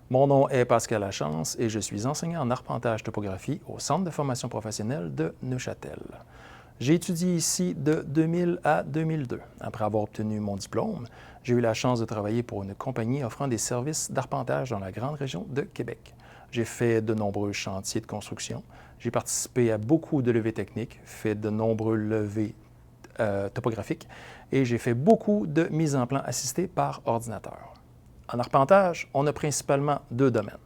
Mon nom est Pascal Lachance et je suis enseignant en arpentage-topographie au Centre de formation professionnelle de Neuchâtel. J'ai étudié ici de 2000 à 2002. Après avoir obtenu mon diplôme, j'ai eu la chance de travailler pour une compagnie offrant des services d'arpentage dans la grande région de Québec. J'ai fait de nombreux chantiers de construction. J'ai participé à beaucoup de levées techniques, fait de nombreux levées topographiques et j'ai fait beaucoup de mises en plan assistées par ordinateur. En arpentage, on a principalement deux domaines.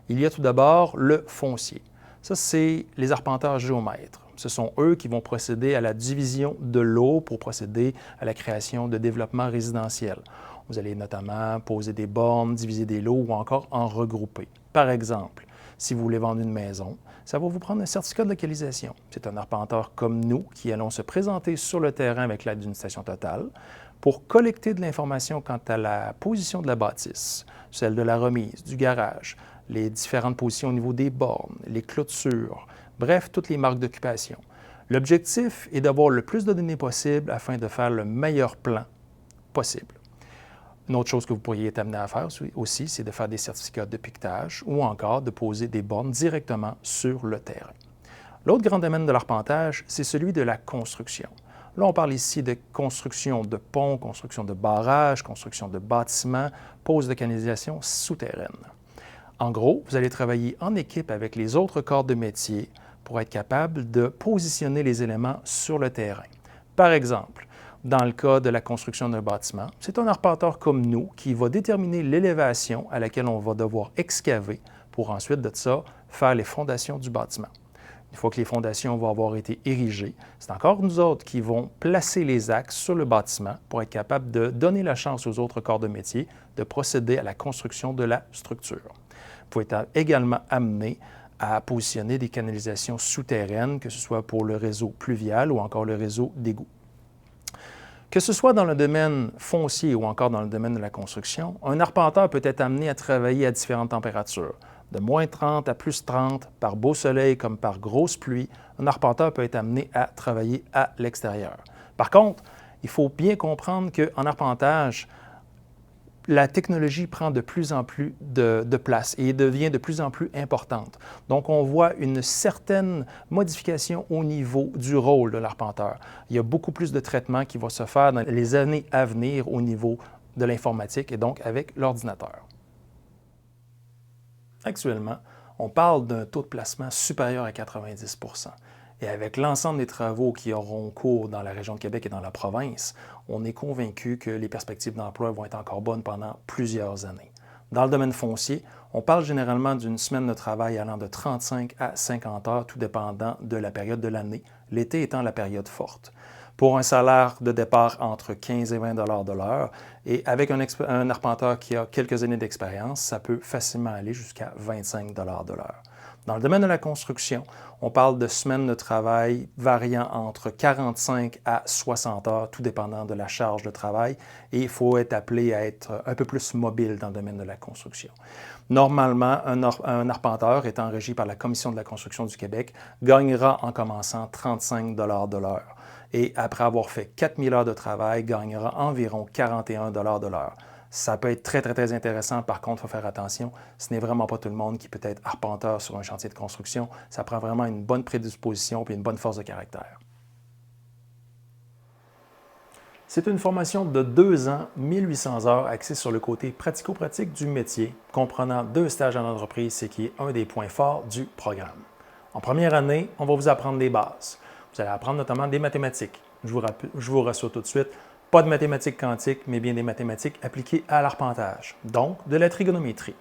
Il y a tout d'abord le foncier. Ça, c'est les arpenteurs géomètres. Ce sont eux qui vont procéder à la division de l'eau pour procéder à la création de développement résidentiel. Vous allez notamment poser des bornes, diviser des lots ou encore en regrouper. Par exemple, si vous voulez vendre une maison, ça va vous prendre un certificat de localisation. C'est un arpenteur comme nous qui allons se présenter sur le terrain avec l'aide d'une station totale pour collecter de l'information quant à la position de la bâtisse, celle de la remise, du garage, les différentes positions au niveau des bornes, les clôtures, bref, toutes les marques d'occupation. L'objectif est d'avoir le plus de données possible afin de faire le meilleur plan possible. Une autre chose que vous pourriez être amené à faire aussi, c'est de faire des certificats de piquetage ou encore de poser des bornes directement sur le terrain. L'autre grand domaine de l'arpentage, c'est celui de la construction. Là, on parle ici de construction de ponts, construction de barrages, construction de bâtiments, pose de canalisation souterraine. En gros, vous allez travailler en équipe avec les autres corps de métier pour être capable de positionner les éléments sur le terrain. Par exemple, dans le cas de la construction d'un bâtiment, c'est un arpenteur comme nous qui va déterminer l'élévation à laquelle on va devoir excaver pour ensuite de ça faire les fondations du bâtiment. Une fois que les fondations vont avoir été érigées, c'est encore nous autres qui vont placer les axes sur le bâtiment pour être capable de donner la chance aux autres corps de métier de procéder à la construction de la structure. Vous pouvez être également amené à positionner des canalisations souterraines, que ce soit pour le réseau pluvial ou encore le réseau d'égouts. Que ce soit dans le domaine foncier ou encore dans le domaine de la construction, un arpenteur peut être amené à travailler à différentes températures. De moins 30 à plus 30, par beau soleil comme par grosse pluie, un arpenteur peut être amené à travailler à l'extérieur. Par contre, il faut bien comprendre qu'en arpentage, la technologie prend de plus en plus de place et devient de plus en plus importante. Donc, on voit une certaine modification au niveau du rôle de l'arpenteur. Il y a beaucoup plus de traitements qui vont se faire dans les années à venir au niveau de l'informatique et donc avec l'ordinateur. Actuellement, on parle d'un taux de placement supérieur à 90 %. Et avec l'ensemble des travaux qui auront cours dans la région de Québec et dans la province, on est convaincu que les perspectives d'emploi vont être encore bonnes pendant plusieurs années. Dans le domaine foncier, on parle généralement d'une semaine de travail allant de 35 à 50 heures, tout dépendant de la période de l'année, l'été étant la période forte. Pour un salaire de départ entre 15 et 20 $ de l'heure, et avec un arpenteur qui a quelques années d'expérience, ça peut facilement aller jusqu'à 25 $ de l'heure. Dans le domaine de la construction, on parle de semaines de travail variant entre 45 à 60 heures, tout dépendant de la charge de travail, et il faut être appelé à être un peu plus mobile dans le domaine de la construction. Normalement, un arpenteur étant régi par la Commission de la construction du Québec gagnera en commençant 35 $ de l'heure et après avoir fait 4000 heures de travail, gagnera environ 41 $ de l'heure. Ça peut être très, très, très intéressant. Par contre, il faut faire attention. Ce n'est vraiment pas tout le monde qui peut être arpenteur sur un chantier de construction. Ça prend vraiment une bonne prédisposition et une bonne force de caractère. C'est une formation de 2 ans, 1800 heures, axée sur le côté pratico-pratique du métier, comprenant 2 stages en entreprise, ce qui est un des points forts du programme. En première année, on va vous apprendre des bases. Vous allez apprendre notamment des mathématiques. Je vous rassure tout de suite, pas de mathématiques quantiques, mais bien des mathématiques appliquées à l'arpentage, donc de la trigonométrie.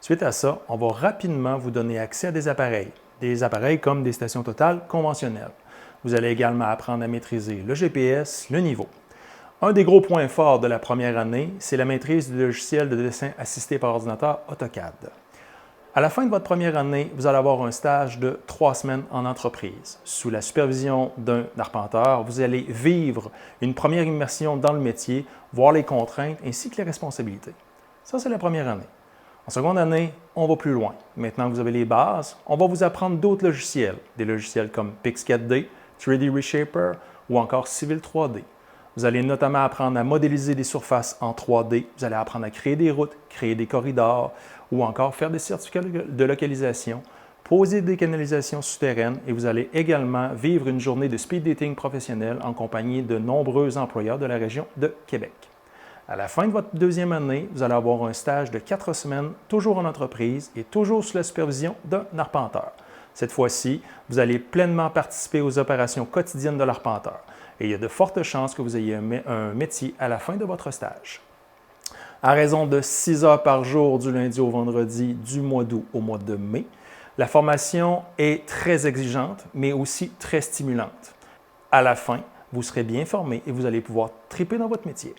Suite à ça, on va rapidement vous donner accès à des appareils comme des stations totales conventionnelles. Vous allez également apprendre à maîtriser le GPS, le niveau. Un des gros points forts de la première année, c'est la maîtrise du logiciel de dessin assisté par ordinateur AutoCAD. À la fin de votre première année, vous allez avoir un stage de 3 semaines en entreprise. Sous la supervision d'un arpenteur, vous allez vivre une première immersion dans le métier, voir les contraintes ainsi que les responsabilités. Ça, c'est la première année. En seconde année, on va plus loin. Maintenant que vous avez les bases, on va vous apprendre d'autres logiciels, des logiciels comme Pix 4D, 3D Reshaper ou encore Civil 3D. Vous allez notamment apprendre à modéliser des surfaces en 3D. Vous allez apprendre à créer des routes, créer des corridors ou encore faire des certificats de localisation, poser des canalisations souterraines et vous allez également vivre une journée de speed dating professionnel en compagnie de nombreux employeurs de la région de Québec. À la fin de votre deuxième année, vous allez avoir un stage de 4 semaines, toujours en entreprise et toujours sous la supervision d'un arpenteur. Cette fois-ci, vous allez pleinement participer aux opérations quotidiennes de l'arpenteur et il y a de fortes chances que vous ayez un métier à la fin de votre stage. À raison de 6 heures par jour du lundi au vendredi du mois d'août au mois de mai, la formation est très exigeante, mais aussi très stimulante. À la fin, vous serez bien formé et vous allez pouvoir triper dans votre métier.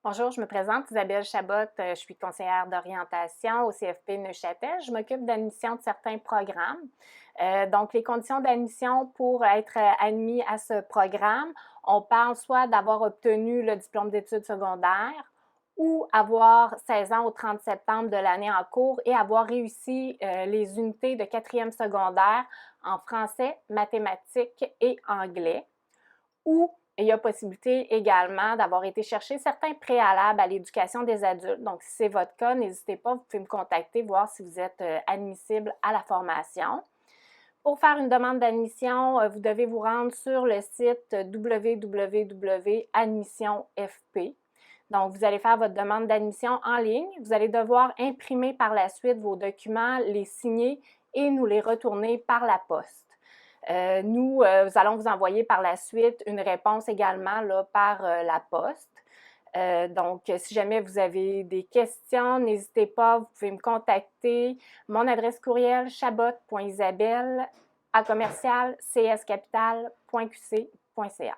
Bonjour, je me présente, Isabelle Chabot, je suis conseillère d'orientation au CFP Neuchâtel. Je m'occupe d'admission de certains programmes. Donc, les conditions d'admission pour être admis à ce programme, on parle soit d'avoir obtenu le diplôme d'études secondaires ou avoir 16 ans au 30 septembre de l'année en cours et avoir réussi les unités de 4e secondaire en français, mathématiques et anglais. Ou il y a possibilité également d'avoir été chercher certains préalables à l'éducation des adultes. Donc, si c'est votre cas, n'hésitez pas, vous pouvez me contacter, voir si vous êtes admissible à la formation. Pour faire une demande d'admission, vous devez vous rendre sur le site www.admissionfp. Donc, vous allez faire votre demande d'admission en ligne. Vous allez devoir imprimer par la suite vos documents, les signer et nous les retourner par la poste. Nous allons vous envoyer par la suite une réponse également là, par la poste. Donc, si jamais vous avez des questions, n'hésitez pas, vous pouvez me contacter. Mon adresse courriel, chabot.isabelle@cscapital.qc.ca.